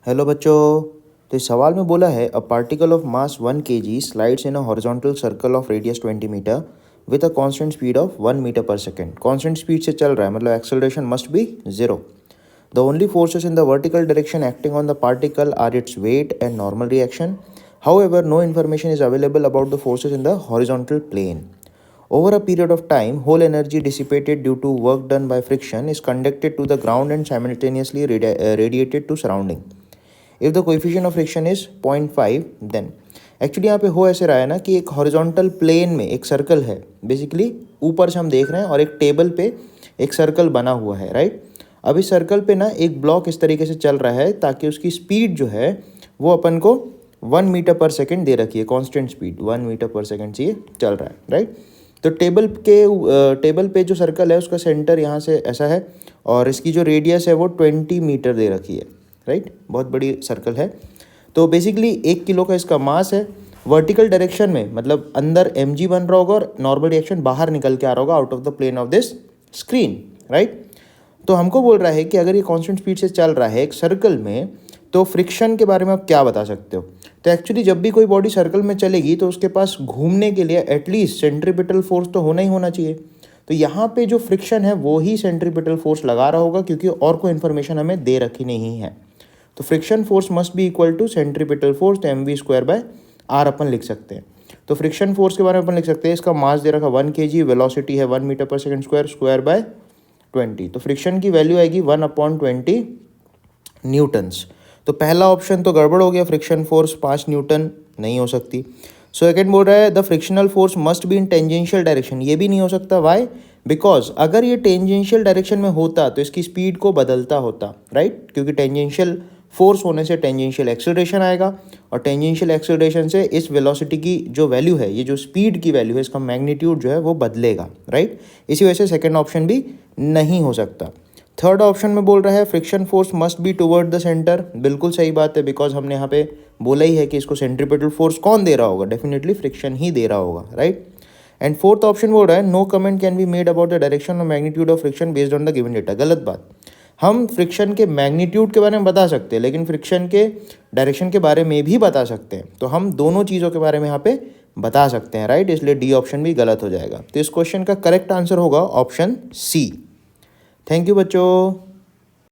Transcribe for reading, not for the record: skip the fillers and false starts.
Hello बच्चों। तो इस सवाल में बोला है a particle of mass 1 kg slides in a horizontal circle of radius 20 metre with a constant speed of 1 metre per second. Constant speed से चल रहा है, मतलब acceleration must be zero. The only forces in the vertical direction acting on the particle are its weight and normal reaction. However no information is available about the forces in the horizontal plane. Over a period of time, whole energy dissipated due to work done by friction is conducted to the ground and simultaneously radiated to surrounding. If the coefficient of friction is 0.5, then actually यहाँ पे हो ऐसे रहा है ना कि एक horizontal plane में एक सर्कल है, बेसिकली ऊपर से हम देख रहे हैं और एक टेबल पे एक सर्कल बना हुआ है, राइट। अब इस सर्कल पे ना एक ब्लॉक इस तरीके से चल रहा है ताकि उसकी स्पीड जो है वो अपन को 1 मीटर पर सेकेंड दे रखी है, constant speed 1 metre per second से ये चल रहा है, राइट। तो टेबल पे जो सर्कल है उसका सेंटर यहाँ से ऐसा है और इसकी जो रेडियस है वो 20 मीटर दे रखी है, राइट। बहुत बड़ी सर्कल है। तो बेसिकली 1 किलो का इसका मास है। वर्टिकल डायरेक्शन में मतलब अंदर mg बन रहा होगा और नॉर्मल रिएक्शन बाहर निकल के आ रहा होगा out of the plane of this screen, right. तो हमको बोल रहा है कि अगर ये कांस्टेंट स्पीड से चल रहा है एक सर्कल में, तो फ्रिक्शन के बारे में आप क्या बता सकते हो। तो एक्चुअली जब भी कोई बॉडी सर्कल में चलेगी तो उसके पास घूमने के लिए एटलीस्ट सेंट्रीपिटल फोर्स तो होना ही होना चाहिए। तो यहाँ पे जो फ्रिक्शन है वो ही सेंट्रीपिटल फोर्स लगा रहा होगा, क्योंकि और कोई इन्फॉर्मेशन हमें दे रखी नहीं है। तो friction force must be equal to centripetal force, तो mv²/r अपन लिख सकते हैं। तो फ्रिक्शन फोर्स के बारे में अपन लिख सकते हैं, इसका मास दे रखा 1 kg, वेलोसिटी है 1 मीटर पर सेकेंड स्क्वायर, /20। तो फ्रिक्शन की वैल्यू आएगी 1/20 न्यूटन्स। तो पहला ऑप्शन तो गड़बड़ हो गया, फ्रिक्शन फोर्स 5 न्यूटन नहीं हो सकती। सेकंड बोल रहा है the frictional force must be in tangential direction, ये भी नहीं हो सकता। वाई? बिकॉज अगर ये टेंजेंशियल डायरेक्शन में होता तो इसकी स्पीड को बदलता होता, राइट। क्योंकि टेंजेंशियल फोर्स होने से टेंजेंशियल एक्सेलरेशन आएगा और टेंजेंशियल एक्सेलरेशन से इस वेलोसिटी की जो वैल्यू है, ये जो स्पीड की वैल्यू है, इसका मैग्नीट्यूड जो है वो बदलेगा, राइट। इसी वजह से सेकेंड ऑप्शन भी नहीं हो सकता। थर्ड ऑप्शन में बोल रहा है friction force must B toward the centre, बिल्कुल सही बात है, बिकॉज हमने यहाँ पे बोला ही है कि इसको सेंट्रीपिटल फोर्स कौन दे रहा होगा, डेफिनेटली फ्रिक्शन ही दे रहा होगा, राइट। एंड फोर्थ ऑप्शन बोल रहा है no comment can be made about the direction और magnitude of friction based on the given data. गलत बात। हम फ्रिक्शन के मैग्नीट्यूड के बारे में बता सकते हैं, लेकिन फ्रिक्शन के डायरेक्शन के बारे में भी बता सकते हैं। तो हम दोनों चीज़ों के बारे में यहाँ पे बता सकते हैं, राइट। इसलिए डी ऑप्शन भी गलत हो जाएगा। तो इस क्वेश्चन का करेक्ट आंसर होगा ऑप्शन सी। थैंक यू बच्चों।